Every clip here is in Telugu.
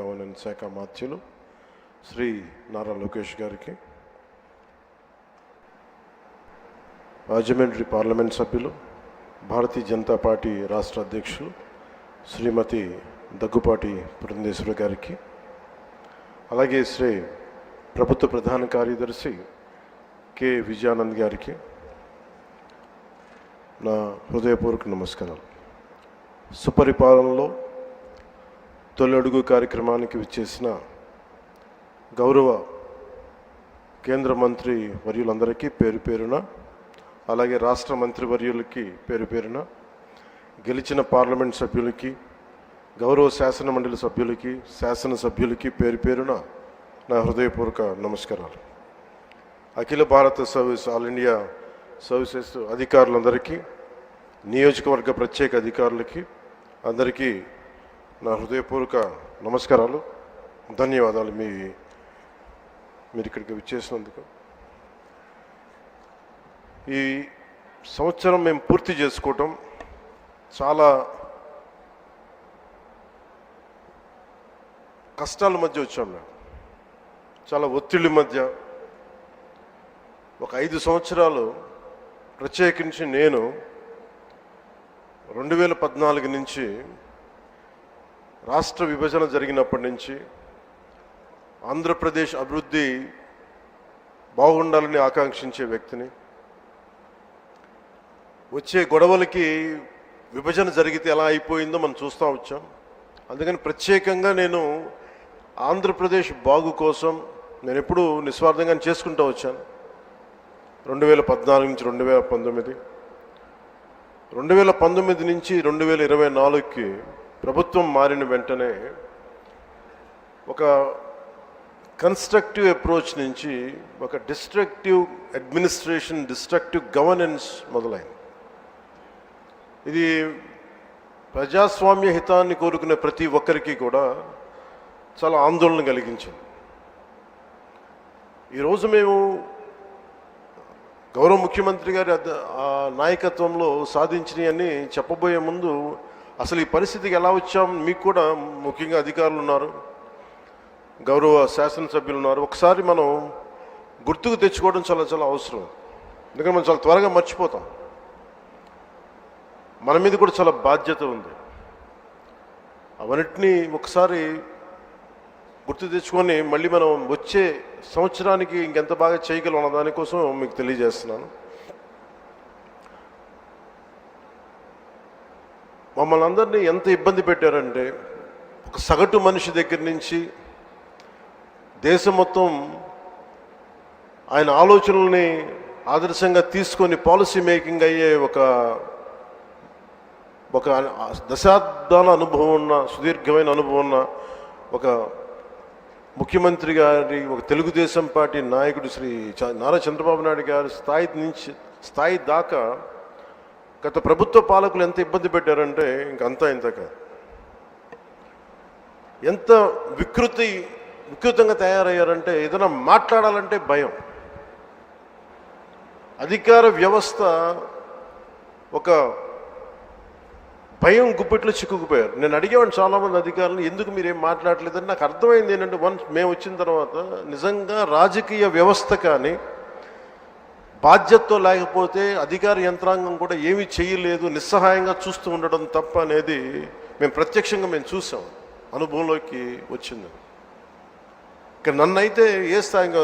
గవర్నెన్స్ శాఖ మాత్యులు శ్రీ నారా లోకేష్ గారికి, రాజమండ్రి పార్లమెంట్ సభ్యులు, భారతీయ జనతా పార్టీ రాష్ట్ర అధ్యక్షులు శ్రీమతి దగ్గుపాటి పురంధేశ్వరి గారికి, అలాగే శ్రీ ప్రభుత్వ ప్రధాన కార్యదర్శి కె విజయానంద్ గారికి నా హృదయపూర్వక నమస్కారాలు. సుపరిపాలనలో తొలి అడుగు కార్యక్రమానికి విచ్చేసిన గౌరవ కేంద్ర మంత్రి వర్యులందరికీ పేరు పేరున, అలాగే రాష్ట్ర మంత్రి వర్యులకి పేరు పేరున, గెలిచిన పార్లమెంట్ సభ్యులకి, గౌరవ శాసన మండలి సభ్యులకి, శాసనసభ్యులకి పేరు పేరున నా హృదయపూర్వక నమస్కారాలు. అఖిల భారత సర్వీస్ ఆల్ ఇండియా సర్వీసెస్ అధికారులందరికీ, నియోజకవర్గ ప్రత్యేక అధికారులకి అందరికీ నా హృదయపూర్వక నమస్కారాలు, ధన్యవాదాలు మీరు ఇక్కడికి విచ్చేసినందుకు. ఈ సంవత్సరం మేము పూర్తి చేసుకోవటం చాలా కష్టాల మధ్య వచ్చాం. మేము చాలా ఒత్తిడి మధ్య ఒక 5 సంవత్సరాలు, ప్రత్యేకించి నేను 2014 నుంచి రాష్ట్ర విభజన జరిగినప్పటి నుంచి ఆంధ్రప్రదేశ్ అభివృద్ధి బాగుండాలని ఆకాంక్షించే వ్యక్తిని. వచ్చే గొడవలకి విభజన జరిగితే ఎలా అయిపోయిందో మనం చూస్తూ వచ్చాం. అందుకని ప్రత్యేకంగా నేను ఆంధ్రప్రదేశ్ బాగు కోసం నేను ఎప్పుడూ నిస్వార్థంగా చేసుకుంటూ వచ్చాను. 2014 నుంచి 2019, 2019 నుంచి 2024కి ప్రభుత్వం మారిన వెంటనే ఒక కన్స్ట్రక్టివ్ అప్రోచ్ నుంచి ఒక డిస్ట్రక్టివ్ అడ్మినిస్ట్రేషన్, డిస్ట్రక్టివ్ గవర్నెన్స్ మొదలైంది. ఇది ప్రజాస్వామ్య హితాన్ని కోరుకునే ప్రతి ఒక్కరికి కూడా చాలా ఆందోళన కలిగించింది. ఈరోజు మేము గౌరవ ముఖ్యమంత్రి గారి నాయకత్వంలో సాధించినవన్నీ చెప్పబోయే ముందు అసలు ఈ పరిస్థితికి ఎలా వచ్చాం, మీకు కూడా ముఖ్యంగా అధికారులు ఉన్నారు, గౌరవ శాసనసభ్యులు ఉన్నారు, ఒకసారి మనం గుర్తుకు తెచ్చుకోవడం చాలా చాలా అవసరం. ఎందుకంటే మనం చాలా త్వరగా మర్చిపోతాం. మన మీద కూడా చాలా బాధ్యత ఉంది. అవన్నిటినీ ఒకసారి గుర్తు తెచ్చుకొని మళ్ళీ మనం వచ్చే సంవత్సరానికి ఇంకెంత బాగా చేయగలం అన్న దానికోసం మీకు తెలియజేస్తున్నాను. మమ్మల్ని అందరినీ ఎంత ఇబ్బంది పెట్టారంటే, ఒక సగటు మనిషి దగ్గర నుంచి దేశం మొత్తం ఆయన ఆలోచనల్ని ఆదర్శంగా తీసుకొని పాలసీ మేకింగ్ అయ్యే ఒక దశాబ్దాల అనుభవం ఉన్న, సుదీర్ఘమైన అనుభవం ఉన్న ఒక ముఖ్యమంత్రి గారి, ఒక తెలుగుదేశం పార్టీ నాయకుడు శ్రీ నారా చంద్రబాబు నాయుడు గారి స్థాయి దాకా గత ప్రభుత్వ పాలకులు ఎంత ఇబ్బంది పెట్టారంటే ఇంకంతా ఇంతక ఎంత వికృతంగా తయారయ్యారంటే, ఏదైనా మాట్లాడాలంటే భయం. అధికార వ్యవస్థ ఒక భయం గుప్పెట్లో చిక్కుకుపోయారు. నేను అడిగేవాడిని చాలామంది అధికారులు, ఎందుకు మీరేం మాట్లాడలేదని. నాకు అర్థమైంది ఏంటంటే, మేము వచ్చిన తర్వాత నిజంగా రాజకీయ వ్యవస్థ కానీ బాధ్యతతో లేకపోతే అధికార యంత్రాంగం కూడా ఏమీ చేయలేదు, నిస్సహాయంగా చూస్తూ ఉండడం తప్ప అనేది మేము చూసాం, అనుభవంలోకి వచ్చింది. ఇక నన్నైతే ఏ స్థాయిగా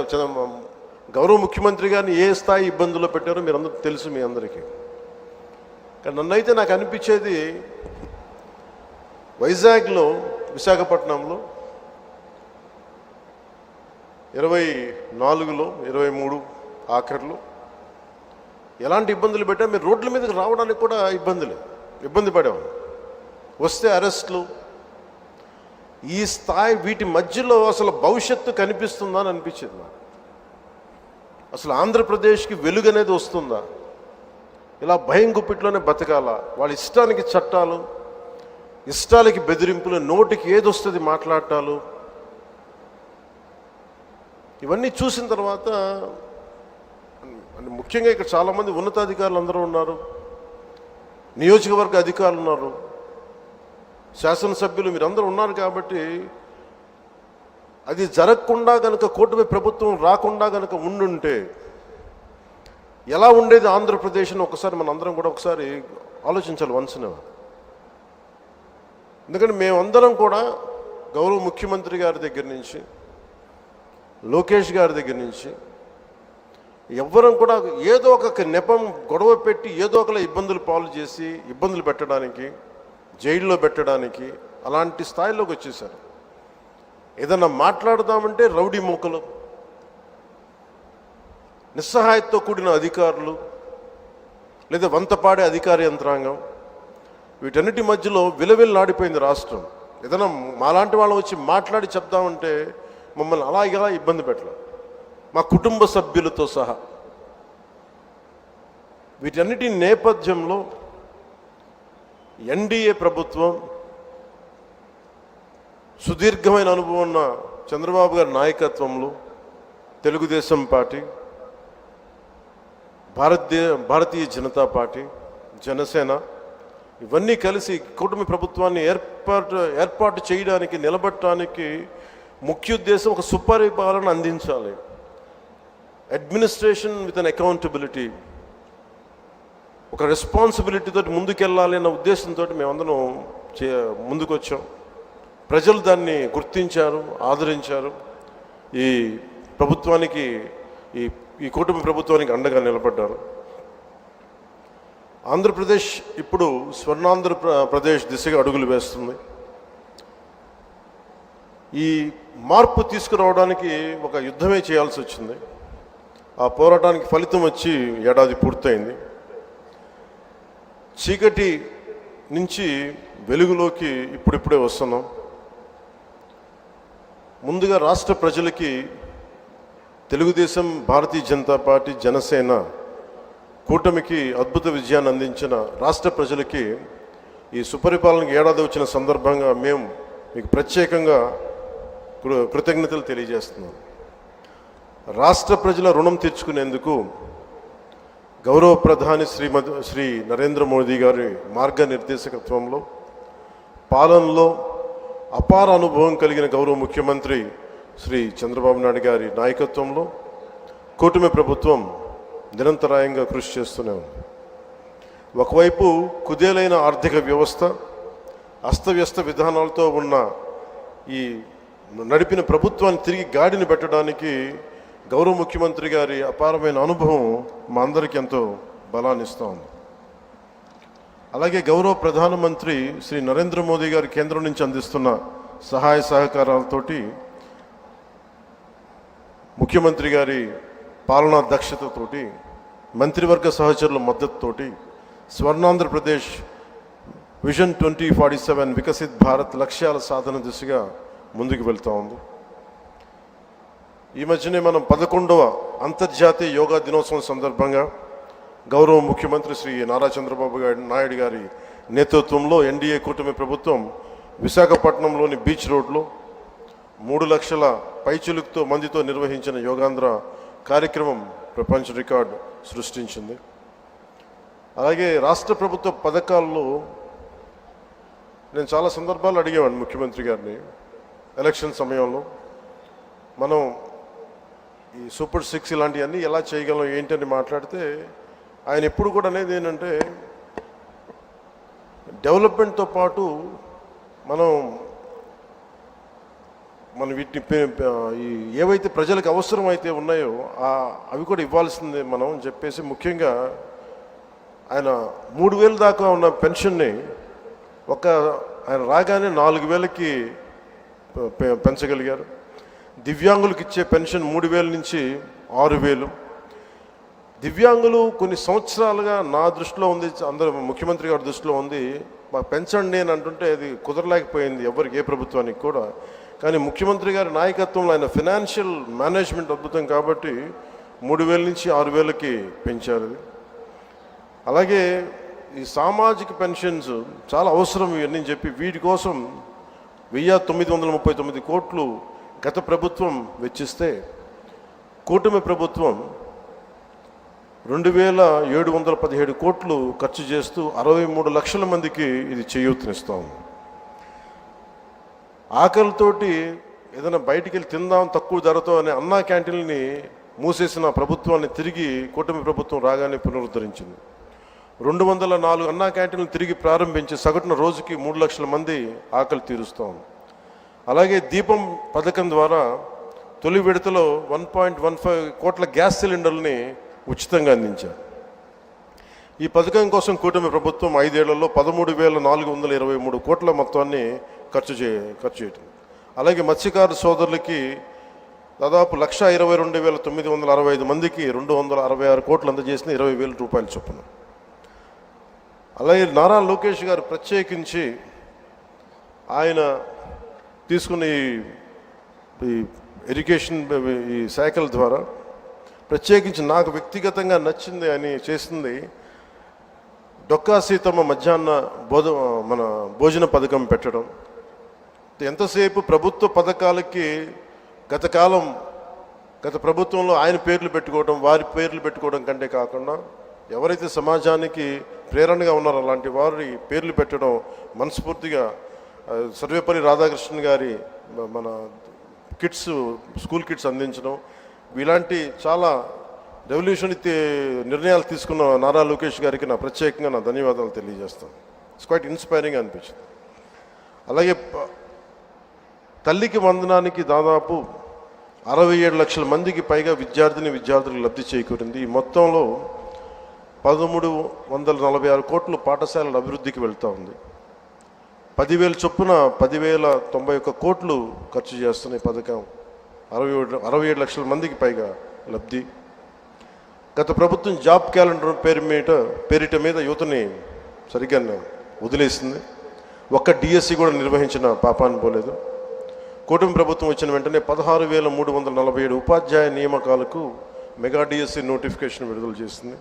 గౌరవ ముఖ్యమంత్రి గారిని ఏ స్థాయి ఇబ్బందుల్లో పెట్టారో మీరు అందరూ తెలుసు, మీ అందరికీ. కానీ నన్నైతే నాకు అనిపించేది, వైజాగ్లో, విశాఖపట్నంలో 24లో 23 ఆఖరిలో ఎలాంటి ఇబ్బందులు పెట్టా, మీరు రోడ్ల మీదకి రావడానికి కూడా ఇబ్బంది పడేవాళ్ళు. వస్తే అరెస్టులు. ఈ స్థాయి, వీటి మధ్యలో అసలు భవిష్యత్తు కనిపిస్తుందా అని అనిపించింది నాకు. అసలు ఆంధ్రప్రదేశ్కి వెలుగు అనేది వస్తుందా? ఇలా భయం గుప్పిట్లోనే బతకాల? వాళ్ళ ఇష్టానికి చట్టాలు, ఇష్టాలకి బెదిరింపులు, నోటికి ఏది వస్తుంది మాట్లాడటాలు, ఇవన్నీ చూసిన తర్వాత ముఖ్యంగా ఇక్కడ చాలామంది ఉన్నతాధికారులు అందరూ ఉన్నారు, నియోజకవర్గ అధికారులు ఉన్నారు, శాసనసభ్యులు మీరందరూ ఉన్నారు. కాబట్టి అది జరగకుండా కనుక కూటమి ప్రభుత్వం రాకుండా కనుక ఉండుంటే ఎలా ఉండేది ఆంధ్రప్రదేశ్ని ఒకసారి మన అందరం కూడా ఒకసారి ఆలోచించాలి వన్స్న. ఎందుకంటే మేమందరం కూడా గౌరవ ముఖ్యమంత్రి గారి దగ్గర నుంచి లోకేష్ గారి దగ్గర నుంచి ఎవ్వరం కూడా ఏదో ఒక నెపం గొడవ పెట్టి ఏదో ఒకలా ఇబ్బందులు పాలు చేసి ఇబ్బందులు పెట్టడానికి, జైల్లో పెట్టడానికి అలాంటి స్థాయిలోకి వచ్చేసారు. ఏదన్నా మాట్లాడదామంటే రౌడీ మూకలు, నిస్సహాయతతో కూడిన అధికారులు, లేదా వంతపాడే అధికార యంత్రాంగం, వీటన్నిటి మధ్యలో విలవిల్లాడిపోయింది రాష్ట్రం. ఏదైనా మాలాంటి వాళ్ళం వచ్చి మాట్లాడి చెప్దామంటే మమ్మల్ని అలా ఇబ్బంది పెట్టలేదు, మా కుటుంబ సభ్యులతో సహా. వీటన్నిటి నేపథ్యంలో ఎన్డీఏ ప్రభుత్వం, సుదీర్ఘమైన అనుభవం ఉన్న చంద్రబాబు గారి నాయకత్వంలో తెలుగుదేశం పార్టీ, భారతీయ జనతా పార్టీ, జనసేన ఇవన్నీ కలిసి కూటమి ప్రభుత్వాన్ని ఏర్పాటు చేయడానికి, నిలబెట్టడానికి ముఖ్య ఉద్దేశం ఒక సుపరిపాలన అందించాలి, అడ్మినిస్ట్రేషన్ విత్ అన్ అకౌంటబిలిటీ, ఒక రెస్పాన్సిబిలిటీ తోటి ముందుకెళ్ళాలి అన్న ఉద్దేశంతో మేమందరం ముందుకు వచ్చాం. ప్రజలు దాన్ని గుర్తించారు, ఆదరించారు. ఈ ప్రభుత్వానికి, ఈ కూటమి ప్రభుత్వానికి అండగా నిలబడ్డారు. ఆంధ్రప్రదేశ్ ఇప్పుడు స్వర్ణాంధ్రప్రదేశ్ దిశగా అడుగులు వేస్తుంది. ఈ మార్పు తీసుకురావడానికి ఒక యుద్ధమే చేయాల్సి వచ్చింది. ఆ పోరాటానికి ఫలితం వచ్చి ఏడాది పూర్తయింది. చీకటి నుంచి వెలుగులోకి ఇప్పుడిప్పుడే వస్తున్నాం. ముందుగా రాష్ట్ర ప్రజలకి తెలుగుదేశం, భారతీయ జనతా పార్టీ, జనసేన కూటమికి అద్భుత విజయాన్ని అందించిన రాష్ట్ర ప్రజలకి ఈ సుపరిపాలనకి ఏడాది వచ్చిన సందర్భంగా మేము మీకు ప్రత్యేకంగా కృతజ్ఞతలు తెలియజేస్తున్నాం. రాష్ట్ర ప్రజల రుణం తీర్చుకునేందుకు గౌరవ ప్రధాని శ్రీ నరేంద్ర మోదీ గారి మార్గనిర్దేశకత్వంలో, పాలనలో అపార అనుభవం కలిగిన గౌరవ ముఖ్యమంత్రి శ్రీ చంద్రబాబు నాయుడు గారి నాయకత్వంలో కూటమి ప్రభుత్వం నిరంతరాయంగా కృషి చేస్తూనే ఉంది. ఒకవైపు కుదేలైన ఆర్థిక వ్యవస్థ, అస్తవ్యస్త విధానాలతో ఉన్న ఈ నడిపిన ప్రభుత్వాన్ని తిరిగి గాడిని పెట్టడానికి గౌరవ ముఖ్యమంత్రి గారి అపారమైన అనుభవం మా అందరికీ ఎంతో బలాన్ని ఇస్తూ ఉంది. అలాగే గౌరవ ప్రధానమంత్రి శ్రీ నరేంద్ర మోదీ గారు కేంద్రం నుంచి అందిస్తున్న సహాయ సహకారాలతోటి, ముఖ్యమంత్రి గారి పాలనా దక్షతతోటి, మంత్రివర్గ సహచరుల మద్దతుతోటి స్వర్ణాంధ్రప్రదేశ్ విజన్ 2047 వికసిత్ భారత్ లక్ష్యాల సాధన దిశగా ముందుకు వెళ్తూ ఉంది. ఈ మధ్యనే మనం 11వ అంతర్జాతీయ యోగా దినోత్సవం సందర్భంగా గౌరవ ముఖ్యమంత్రి శ్రీ నారా చంద్రబాబు నాయుడు గారి నేతృత్వంలో ఎన్డీఏ కూటమి ప్రభుత్వం విశాఖపట్నంలోని బీచ్ రోడ్లో 3 లక్షల పైచిలుకుతో మందితో నిర్వహించిన యోగాంధ్ర కార్యక్రమం ప్రపంచ రికార్డు సృష్టించింది. అలాగే రాష్ట్ర ప్రభుత్వ పథకాల్లో నేను చాలా సందర్భాలు అడిగేవాడిని ముఖ్యమంత్రి గారిని. ఎలక్షన్ సమయంలో మనం ఈ సూపర్ 6 ఇలాంటివన్నీ ఎలా చేయగలం ఏంటని మాట్లాడితే ఆయన ఎప్పుడు కూడా అనేది ఏంటంటే, డెవలప్మెంట్తో పాటు మనం వీటిని ఏవైతే ప్రజలకు అవసరమైతే ఉన్నాయో అవి కూడా ఇవ్వాల్సిందే మనం అని చెప్పేసి, ముఖ్యంగా ఆయన 3,000 దాకా ఉన్న పెన్షన్ని ఆయన రాగానే 4,000కి పెంచగలిగారు. దివ్యాంగులకు ఇచ్చే పెన్షన్ 3,000 నుంచి 6,000. దివ్యాంగులు కొన్ని సంవత్సరాలుగా నా దృష్టిలో ఉంది, అందరూ ముఖ్యమంత్రి గారి దృష్టిలో ఉంది, మాకు పెంచండి అని అంటుంటే అది కుదరలేకపోయింది ఎవరికి, ఏ ప్రభుత్వానికి కూడా. కానీ ముఖ్యమంత్రి గారి నాయకత్వంలో ఆయన ఫైనాన్షియల్ మేనేజ్మెంట్ అద్భుతం కాబట్టి 3,000 నుంచి 6,000కి పెంచారు. అలాగే ఈ సామాజిక పెన్షన్స్ చాలా అవసరం ఇవన్నీ చెప్పి వీటి కోసం 1,939 కోట్లు గత ప్రభుత్వం వెచ్చిస్తే, కూటమి ప్రభుత్వం 2,717 కోట్లు ఖర్చు చేస్తూ 63 లక్షల మందికి ఇది చేయూతనిస్తాం. ఆకలితోటి ఏదైనా బయటికి వెళ్ళి తిందాం తక్కువ ధరతో అనే అన్నా క్యాంటీన్ని మూసేసిన ప్రభుత్వాన్ని తిరిగి కూటమి ప్రభుత్వం రాగానే పునరుద్ధరించింది. 204 అన్నా క్యాంటీన్లు తిరిగి ప్రారంభించి సగటున రోజుకి 3 లక్షల మంది ఆకలి తీరుస్తాం. అలాగే దీపం పథకం ద్వారా తొలి విడతలో 1.15 కోట్ల గ్యాస్ సిలిండర్లని ఉచితంగా అందించారు. ఈ పథకం కోసం కూటమి ప్రభుత్వం 5 ఏళ్లలో 13,423 కోట్ల మొత్తాన్ని ఖర్చు చేయటం. అలాగే మత్స్యకార సోదరులకి దాదాపు 1,22,965 మందికి 266 కోట్లు అందజేసిన 20,000 రూపాయల చొప్పున. అలాగే నారా లోకేష్ గారు ప్రత్యేకించి ఆయన తీసుకున్న ఈ ఇరిగేషన్ ఈ శాఖల ద్వారా ప్రత్యేకించి నాకు వ్యక్తిగతంగా నచ్చింది అని చేసింది డొక్కా సీతమ్మ మధ్యాహ్న భోజన పథకం పెట్టడం. ఎంతసేపు ప్రభుత్వ పథకాలకి గత ప్రభుత్వంలో ఆయన పేర్లు పెట్టుకోవడం, వారి పేర్లు పెట్టుకోవడం కంటే కాకుండా ఎవరైతే సమాజానికి ప్రేరణగా ఉన్నారో అలాంటి వారి పేర్లు పెట్టడం మనస్ఫూర్తిగా సర్వేపల్లి రాధాకృష్ణన్ గారి మన కిట్స్ స్కూల్ కిట్స్ అందించడం, ఇలాంటి చాలా రెవల్యూషన్ నిర్ణయాలు తీసుకున్న నారా లోకేష్ గారికి నా ప్రత్యేకంగా నా ధన్యవాదాలు తెలియజేస్తాను. ఇట్స్ క్వైట్ ఇన్స్పైరింగ్ అనిపించింది. అలాగే తల్లికి వందనానికి దాదాపు 67 లక్షల మందికి పైగా విద్యార్థులకు లబ్ధి చేకూరింది. ఈ మొత్తంలో 1,346 కోట్లు పాఠశాలల అభివృద్ధికి వెళ్తూ ఉంది. 10,000 చొప్పున 10,091 కోట్లు ఖర్చు చేస్తున్న ఈ పథకం 67 లక్షల మందికి పైగా లబ్ధి. గత ప్రభుత్వం జాబ్ క్యాలెండర్ పేరిట మీద యువతని సరిగ్గా వదిలేసింది. ఒక్క డిఎస్సి కూడా నిర్వహించిన పాపాన్ని పోలేదు. కూటమి ప్రభుత్వం వచ్చిన వెంటనే 16,347 ఉపాధ్యాయ నియామకాలకు మెగా డిఎస్సి నోటిఫికేషన్ విడుదల చేసింది.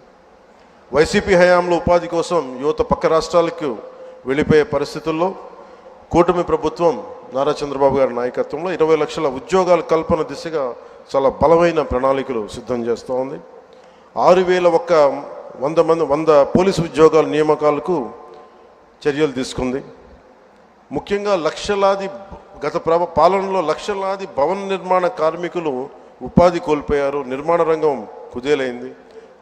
వైసీపీ హయాంలో ఉపాధి కోసం యువత పక్క రాష్ట్రాలకు వెళ్ళిపోయే పరిస్థితుల్లో కూటమి ప్రభుత్వం నారా చంద్రబాబు గారి నాయకత్వంలో 20 లక్షల ఉద్యోగాల కల్పన దిశగా చాలా బలమైన ప్రణాళికలు సిద్ధం చేస్తూ ఉంది. 6,100 పోలీసు ఉద్యోగాల నియామకాలకు చర్యలు తీసుకుంది. ముఖ్యంగా గత పాలనలో లక్షలాది భవన నిర్మాణ కార్మికులు ఉపాధి కోల్పోయారు. నిర్మాణ రంగం కుదేలైంది.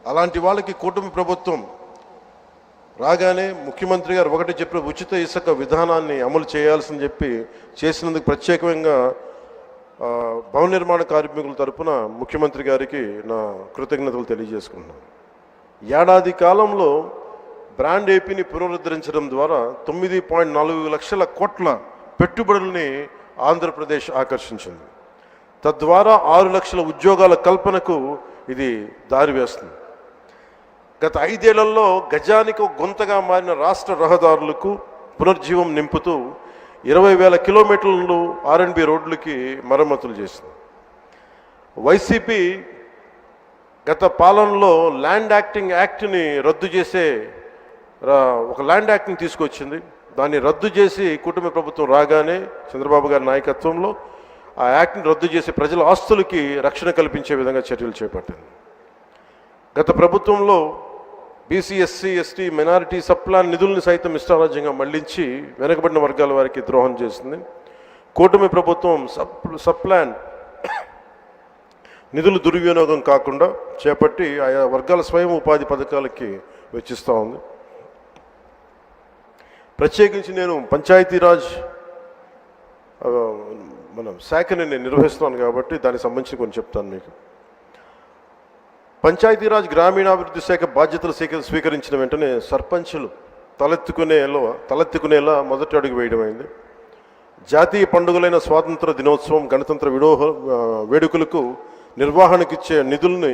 అలాంటి వాళ్ళకి కూటమి ప్రభుత్వం రాగానే ముఖ్యమంత్రి గారు ఒకటి చెప్పిన ఉచిత ఇసుక విధానాన్ని అమలు చేయాల్సిందని చెప్పి చేసినందుకు ప్రత్యేకంగా భవన నిర్మాణ కార్మికుల తరపున ముఖ్యమంత్రి గారికి నా కృతజ్ఞతలు తెలియజేసుకుంటున్నాను. ఏడాది కాలంలో బ్రాండ్ ఏపీని పునరుద్ధరించడం ద్వారా 9.4 లక్షల కోట్ల పెట్టుబడుల్ని ఆంధ్రప్రదేశ్ ఆకర్షించింది. తద్వారా 6 లక్షల ఉద్యోగాల కల్పనకు ఇది దారి వేస్తుంది. గత 5 ఏళ్లలో గజానికి గుంతగా మారిన రాష్ట్ర రహదారులకు పునర్జీవం నింపుతూ 20,000 కిలోమీటర్లు R&B రోడ్లకి మరమ్మతులు చేసింది. వైసీపీ గత పాలనలో ల్యాండ్ యాక్ట్ని రద్దు చేసే ఒక ల్యాండ్ యాక్ట్ని తీసుకొచ్చింది. దాన్ని రద్దు చేసి కూటమి ప్రభుత్వం రాగానే చంద్రబాబు గారి నాయకత్వంలో ఆ యాక్ట్ని రద్దు చేసి ప్రజల ఆస్తులకి రక్షణ కల్పించే విధంగా చర్యలు చేపట్టింది. గత ప్రభుత్వంలో BC, SC, ST, minority sub plan నిధుల్ని సైతం ఇష్టారాజ్యంగా మళ్లించి వెనుకబడిన వర్గాల వారికి ద్రోహం చేసింది. కూటమి ప్రభుత్వం సప్లాన్ నిధులు దుర్వినియోగం కాకుండా చేపట్టి ఆయా వర్గాల స్వయం ఉపాధి పథకాలకి వెచ్చిస్తూ ఉంది. ప్రత్యేకించి నేను పంచాయతీరాజ్ శాఖని నేను నిర్వహిస్తున్నాను కాబట్టి దానికి సంబంధించి కొన్ని చెప్తాను మీకు. పంచాయతీరాజ్ గ్రామీణాభివృద్ధి శాఖ బాధ్యతలు స్వీకరించిన వెంటనే సర్పంచులు తలెత్తుకునేలా మొదటి అడుగు వేయడమైంది. జాతీయ పండుగలైన స్వాతంత్ర దినోత్సవం, గణతంత్ర వేడుకలకు నిర్వహణకిచ్చే నిధుల్ని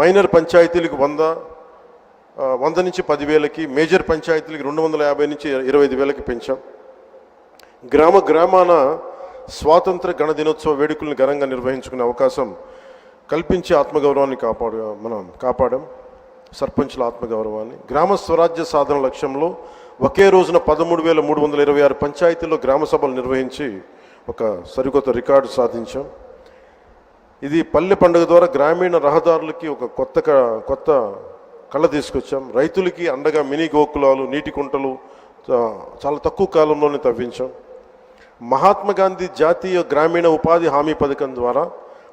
మైనర్ పంచాయతీలకు 100 నుంచి 10,000కి, మేజర్ పంచాయతీలకు 250 నుంచి 25,000కి పెంచాం. గ్రామాన స్వాతంత్ర గణ దినోత్సవ వేడుకలను ఘనంగా నిర్వహించుకునే అవకాశం కల్పించి ఆత్మగౌరవాన్ని కాపాడాం. సర్పంచుల ఆత్మగౌరవాన్ని. గ్రామ స్వరాజ్య సాధన లక్ష్యంలో ఒకే రోజున 13,326 పంచాయతీల్లో గ్రామ సభలు నిర్వహించి ఒక సరికొత్త రికార్డు సాధించాం. ఇది పల్లె పండుగ ద్వారా గ్రామీణ రహదారులకి ఒక కొత్త కళ తీసుకొచ్చాం. రైతులకి అండగా మినీ గోకులాలు, నీటి కుంటలు చాలా తక్కువ కాలంలోనే తవ్వించాం. మహాత్మా గాంధీ జాతీయ గ్రామీణ ఉపాధి హామీ పథకం ద్వారా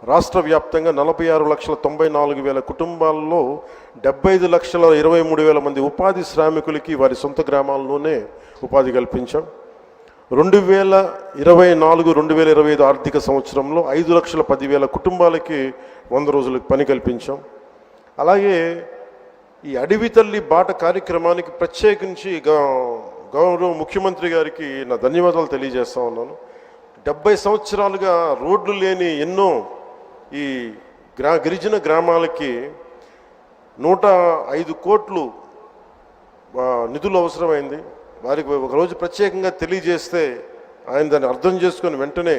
రాష్ట్ర వ్యాప్తంగా 46,94,000 కుటుంబాల్లో 75,23,000 మంది ఉపాధి శ్రామికులకి వారి సొంత గ్రామాల్లోనే ఉపాధి కల్పించాం. 2024-2025 ఆర్థిక సంవత్సరంలో 5,10,000 కుటుంబాలకి 100 రోజులకు పని కల్పించాం. అలాగే ఈ అడవి తల్లి బాట కార్యక్రమానికి ప్రత్యేకించి గౌరవ ముఖ్యమంత్రి గారికి నా ధన్యవాదాలు తెలియజేస్తా ఉన్నాను. 70 సంవత్సరాలుగా రోడ్లు లేని ఎన్నో ఈ గిరిజన గ్రామాలకి 105 కోట్లు నిధులు అవసరమైంది. వారికి ఒకరోజు ప్రత్యేకంగా తెలియజేస్తే ఆయన దాన్ని అర్థం చేసుకొని వెంటనే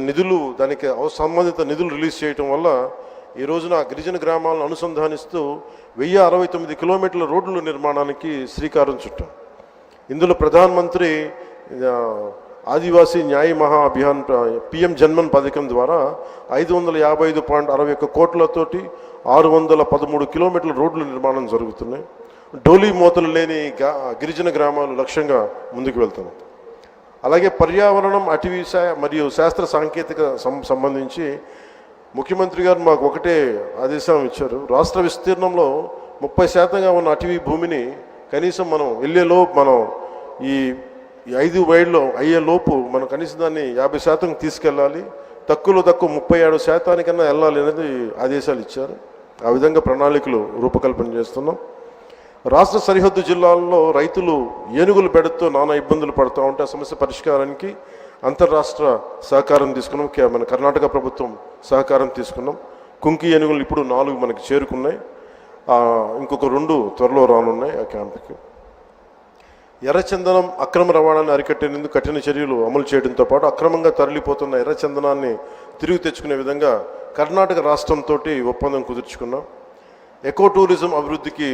నిధులు దానికి సంబంధిత నిధులు రిలీజ్ చేయటం వల్ల ఈ రోజున గిరిజన గ్రామాలను అనుసంధానిస్తూ 1069 కిలోమీటర్ల రోడ్ల నిర్మాణానికి శ్రీకారం చుట్టాం. ఇందులో ప్రధానమంత్రి ఆదివాసీ న్యాయ మహా అభియాన్ పిఎం జన్మన్ పథకం ద్వారా 555.61 కోట్లతోటి 613 కిలోమీటర్ల రోడ్ల నిర్మాణం జరుగుతున్నాయి. డోలీ మోతలు లేని గిరిజన గ్రామాలు లక్ష్యంగా ముందుకు వెళ్తున్నాం. అలాగే పర్యావరణం, అటవీ మరియు శాస్త్ర సాంకేతిక సంబంధించి ముఖ్యమంత్రి గారు మాకు ఒకటే ఆదేశం ఇచ్చారు. రాష్ట్ర విస్తీర్ణంలో 30% ఉన్న అటవీ భూమిని కనీసం మనం మనం ఈ 5 వైడ్లో అయ్యేలోపు మనం కనీసం దాన్ని 50% తీసుకెళ్ళాలి, తక్కువ 37% వెళ్ళాలి అనేది ఆదేశాలు ఇచ్చారు. ఆ విధంగా ప్రణాళికలు రూపకల్పన చేస్తున్నాం. రాష్ట్ర సరిహద్దు జిల్లాల్లో రైతులు ఏనుగులు పెడతో నానా ఇబ్బందులు పడుతూ ఉంటే ఆ సమస్య పరిష్కారానికి అంతర్రాష్ట్ర సహకారం తీసుకున్నాం. మన కర్ణాటక ప్రభుత్వం సహకారం తీసుకున్నాం. కుంకి ఏనుగులు ఇప్పుడు 4 మనకి చేరుకున్నాయి. ఇంకొక 2 త్వరలో రానున్నాయి ఆ క్యాంపుకి. ఎర్రచందనం అక్రమ రవాణాన్ని అరికట్టేందుకు కఠిన చర్యలు అమలు చేయడంతో పాటు అక్రమంగా తరలిపోతున్న ఎర్రచందనాన్ని తిరిగి తెచ్చుకునే విధంగా కర్ణాటక రాష్ట్రంతో ఒప్పందం కుదుర్చుకున్నాం. ఎకో టూరిజం అభివృద్ధికి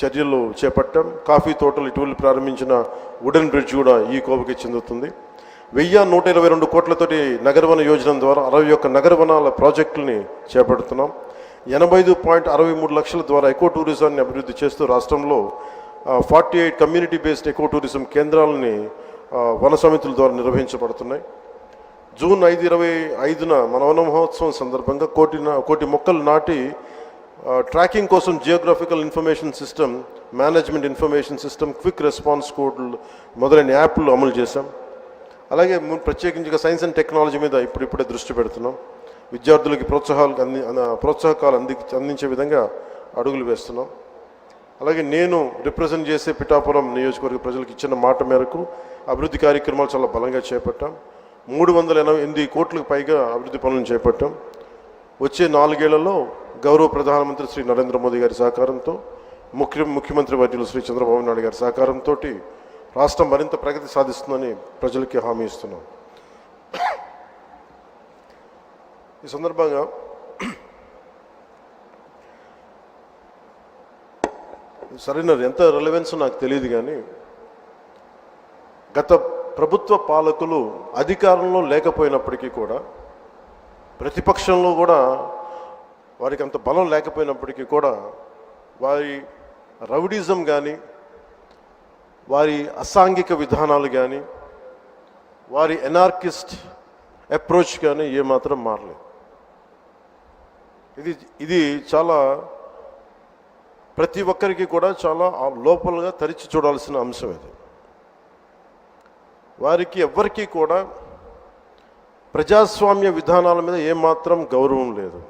చర్యలు చేపట్టాం. కాఫీ తోటలు ఇటీవల ప్రారంభించిన వుడెన్ బ్రిడ్జ్ కూడా ఈ కోవకి చెందుతుంది. 1122 కోట్లతోటి నగరవన యోజన ద్వారా 61 నగరవనాల ప్రాజెక్టులని చేపడుతున్నాం. 85.63 లక్షల ద్వారా ఎకో టూరిజాన్ని అభివృద్ధి చేస్తూ రాష్ట్రంలో 48 కమ్యూనిటీ బేస్డ్ ఎకో టూరిజం కేంద్రాలని వన సమితుల ద్వారా నిర్వహించబడుతున్నాయి. జూన్ 5-25 మన వన మహోత్సవం సందర్భంగా కోటి మొక్కలు నాటి ట్రాకింగ్ కోసం geographical information system, management information system, quick response కోడ్లు మొదలైన యాప్లు అమలు చేశాం. అలాగే ప్రత్యేకించి సైన్స్ అండ్ టెక్నాలజీ మీద ఇప్పుడిప్పుడే దృష్టి పెడుతున్నాం. విద్యార్థులకి ప్రోత్సాహకాలు అందించే విధంగా అడుగులు వేస్తున్నాం. అలాగే నేను రిప్రజెంట్ చేసే పిఠాపురం నియోజకవర్గ ప్రజలకు ఇచ్చిన మాట మేరకు అభివృద్ధి కార్యక్రమాలు చాలా బలంగా చేపట్టాం. 388 కోట్లకు పైగా అభివృద్ధి పనులను చేపట్టాం. వచ్చే 4 ఏళ్లలో గౌరవ ప్రధానమంత్రి శ్రీ నరేంద్ర మోదీ గారి సహకారంతో, ముఖ్యమంత్రి వర్యులు శ్రీ చంద్రబాబు నాయుడు గారి సహకారంతో రాష్ట్రం మరింత ప్రగతి సాధిస్తుందని ప్రజలకి హామీ ఇస్తున్నాం. ఈ సందర్భంగా సరైన ఎంత రెలవెన్స్ నాకు తెలియదు, కానీ గత ప్రభుత్వ పాలకులు అధికారంలో లేకపోయినప్పటికీ కూడా, ప్రతిపక్షంలో కూడా వారికి అంత బలం లేకపోయినప్పటికీ కూడా వారి రౌడీజం కానీ, వారి అసాంఘిక విధానాలు కానీ, వారి ఎనార్కిస్ట్ అప్రోచ్ కానీ ఏమాత్రం మారలేదు. ఇది చాలా ప్రతి ఒక్కరికి కూడా చాలా లోపలగా తరిచి చూడాల్సిన అంశం. ఇది వారికి ఎవ్వరికీ కూడా ప్రజాస్వామ్య విధానాల మీద ఏమాత్రం గౌరవం లేదు.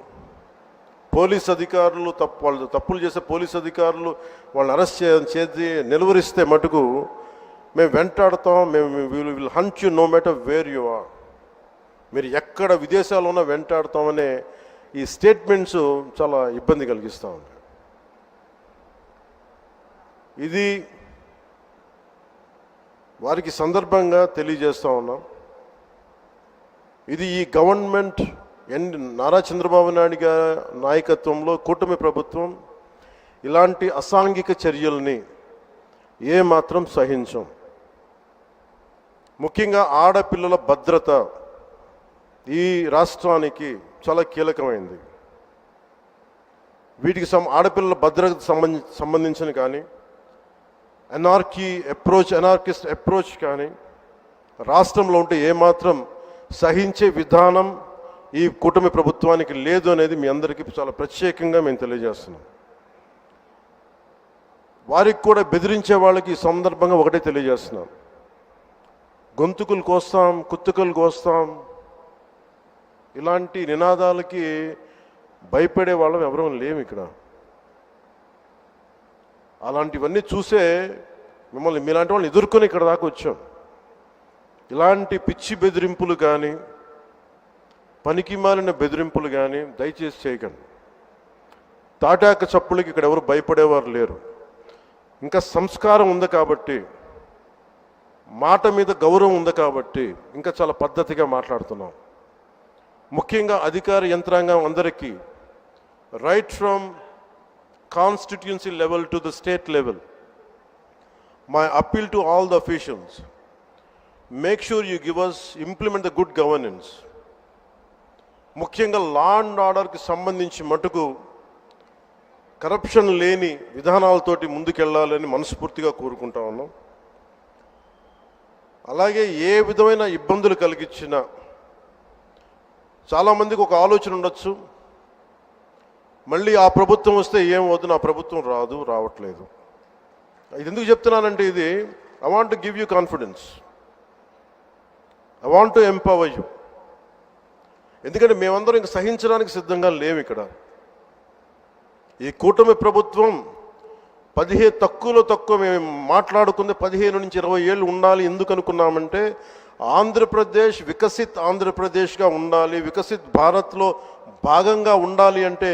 పోలీస్ అధికారులు వాళ్ళు తప్పులు చేసే పోలీస్ అధికారులు వాళ్ళని అరెస్ట్ చేసి నిలువరిస్తే మటుకు మేము వెంటాడతాం, will hunt you no matter where you are, మీరు ఎక్కడ విదేశాల్లో ఉన్నా వెంటాడతామనే ఈ స్టేట్మెంట్స్ చాలా ఇబ్బంది కలిగిస్తూ ఉంటాయి. ఇది వారికి సందర్భంగా తెలియజేస్తూ ఉన్నాం. ఇది ఈ గవర్నమెంట్ నారా చంద్రబాబు నాయుడు గారి నాయకత్వంలో కూటమి ప్రభుత్వం ఇలాంటి అసాంఘిక చర్యల్ని ఏమాత్రం సహించం. ముఖ్యంగా ఆడపిల్లల భద్రత ఈ రాష్ట్రానికి చాలా కీలకమైంది. వీటికి ఆడపిల్లల భద్రతకు సంబంధించిన కానీ, ఎనార్కిస్ట్ అప్రోచ్ కానీ, రాష్ట్రంలో ఉంటే ఏమాత్రం సహించే విధానం ఈ కూటమి ప్రభుత్వానికి లేదు అనేది మీ అందరికీ చాలా ప్రత్యేకంగా మేము తెలియజేస్తున్నాం. వారికి కూడా బెదిరించే వాళ్ళకి ఈ సందర్భంగా ఒకటే తెలియజేస్తున్నాం, గొంతుకులు కోస్తాం, కుత్తుకలు కోస్తాం, ఇలాంటి నినాదాలకి భయపడే వాళ్ళం ఎవరూ లేము ఇక్కడ. అలాంటివన్నీ చూసే మిమ్మల్ని మీలాంటి వాళ్ళని ఎదుర్కొని ఇక్కడ దాకా వచ్చాం. ఇలాంటి పిచ్చి బెదిరింపులు కానీ పనికి మాలిన బెదిరింపులు కానీ దయచేసి చేయకండి. తాటాక చప్పులకి ఇక్కడ ఎవరు భయపడేవారు లేరు. ఇంకా సంస్కారం ఉంది కాబట్టి, మాట మీద గౌరవం ఉంది కాబట్టి ఇంకా చాలా పద్ధతిగా మాట్లాడుతున్నాం. ముఖ్యంగా అధికార యంత్రాంగం అందరికీ, right from constituency level to the state level, my appeal to all the officials, make sure you give us implement the good governance. ముఖ్యంగా లా అండ్ ఆర్డర్కి సంబంధించి మటుకు కరప్షన్ లేని విధానాలతోటి ముందుకెళ్లాలని మనస్ఫూర్తిగా కోరుకుంటా ఉన్నాం. అలాగే ఏ విధమైన ఇబ్బందులు కలిగించినా, చాలామందికి ఒక ఆలోచన ఉండొచ్చు, మళ్ళీ ఆ ప్రభుత్వం వస్తే ఏమవుతుంది, ఆ ప్రభుత్వం రావట్లేదు. ఇది ఎందుకు చెప్తున్నానంటే, ఇది I want to give you confidence, I want to empower you. ఎందుకంటే మేమందరం ఇంక సహించడానికి సిద్ధంగా లేము. ఇక్కడ ఈ కూటమి ప్రభుత్వం తక్కువ మేము మాట్లాడుకుంది 15 నుంచి 20 ఏళ్ళు ఉండాలి. ఎందుకు అనుకున్నామంటే, ఆంధ్రప్రదేశ్ వికసిత్ ఆంధ్రప్రదేశ్గా ఉండాలి, వికసిత్ భారత్లో భాగంగా ఉండాలి. అంటే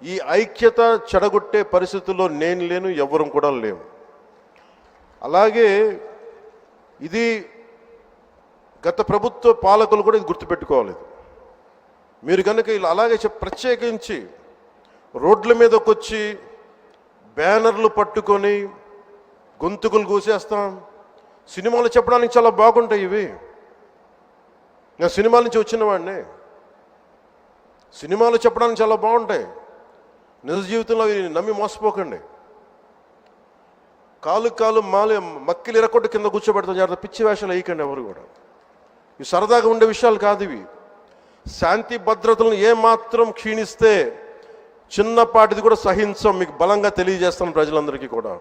ఈ ఐక్యత చెడగొట్టే పరిస్థితుల్లో నేను లేను, ఎవరం కూడా లేము. అలాగే ఇది గత ప్రభుత్వ పాలకులు కూడా ఇది గుర్తుపెట్టుకోవాలి. మీరు కనుక ఇలా అలాగే ప్రత్యేకించి రోడ్ల మీదకి వచ్చి బ్యానర్లు పట్టుకొని గొంతుకులు కూసేస్తాం, సినిమాలు చెప్పడానికి చాలా బాగుంటాయి ఇవి. నేను సినిమాల నుంచి వచ్చిన వాడిని, సినిమాలు చెప్పడానికి చాలా బాగుంటాయి. నిజ జీవితంలో అవి నమ్మి మోసపోకండి. కాలు మక్కిలు ఇరకొట్టు కింద కూర్చోబెడతాం. జాగ్రత్త, పిచ్చి వేషాలు వేయకండి ఎవరు కూడా. ఇవి సరదాగా ఉండే విషయాలు కాదు ఇవి. శాంతి భద్రతలను ఏమాత్రం క్షీణిస్తే చిన్నపాటిది కూడా సహించం. మీకు బలంగా తెలియజేస్తాను ప్రజలందరికీ కూడా.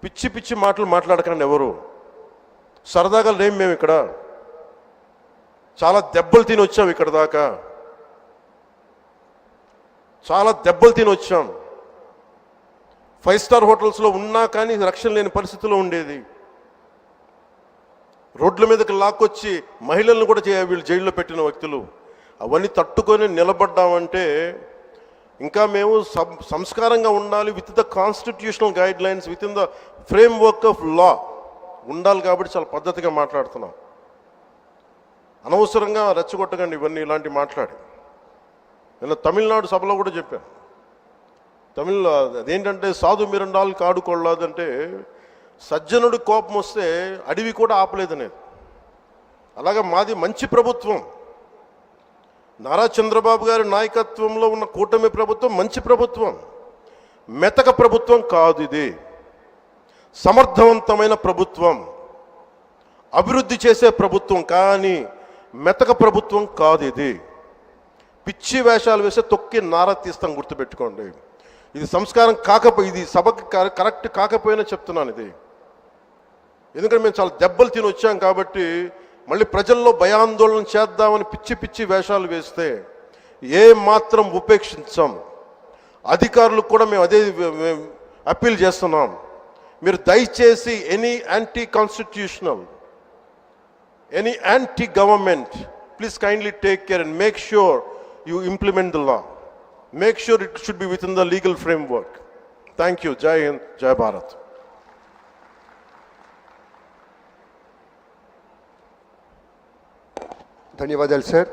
పిచ్చి మాటలు మాట్లాడకండి ఎవరు. సరదాగా లేం మేము ఇక్కడ. చాలా దెబ్బలు తిని వచ్చాం ఇక్కడ దాకా, చాలా దెబ్బలు తిని వచ్చాం. 5 స్టార్ హోటల్స్లో ఉన్నా కానీ రక్షణ లేని పరిస్థితిలో ఉండేది. రోడ్ల మీదకి లాక్కొచ్చి మహిళలను కూడా వీళ్ళు జైల్లో పెట్టిన వ్యక్తులు. అవన్నీ తట్టుకొని నిలబడ్డామంటే ఇంకా మేము సంస్కారంగా ఉండాలి. With the constitutional guide lines, with in the frame work of law ఉండాలి. కాబట్టి చాలా పద్ధతిగా మాట్లాడుతున్నాం. అనవసరంగా రెచ్చగొట్టకండి ఇవన్నీ ఇలాంటి మాట్లాడి. నేను తమిళనాడు సభలో కూడా చెప్పాను. అదేంటంటే సాధు మిరండాలు కాడు కొళ్ళాదంటే, సజ్జనుడు కోపం వస్తే అడవి కూడా ఆపలేదనేది. అలాగే మాది మంచి ప్రభుత్వం. నారా చంద్రబాబు గారి నాయకత్వంలో ఉన్న కూటమి ప్రభుత్వం మంచి ప్రభుత్వం, మెతక ప్రభుత్వం కాదు. ఇది సమర్థవంతమైన ప్రభుత్వం, అభివృద్ధి చేసే ప్రభుత్వం, కానీ మెతక ప్రభుత్వం కాదు. ఇది పిచ్చి వేషాలు వేస్తే తొక్కి నారా తీస్తాం, గుర్తుపెట్టుకోండి. ఇది సంస్కారం ఇది సభకి కరెక్ట్ కాకపోయినా చెప్తున్నాను ఇది. ఎందుకంటే మేము చాలా దెబ్బలు తిని వచ్చాం కాబట్టి మళ్ళీ ప్రజల్లో భయాందోళన చేద్దామని పిచ్చి వేషాలు వేస్తే ఏ మాత్రం ఉపేక్షించాం. అధికారులకు కూడా మేము అదే అప్పీల్ చేస్తున్నాం. మీరు దయచేసి any anti constitutional, any anti government, please kindly take care and make sure you implement the law. Make sure it should be with in the legal framework. Thank you. జై హింద్, జై భారత్. ధన్యవాదాలు సార్.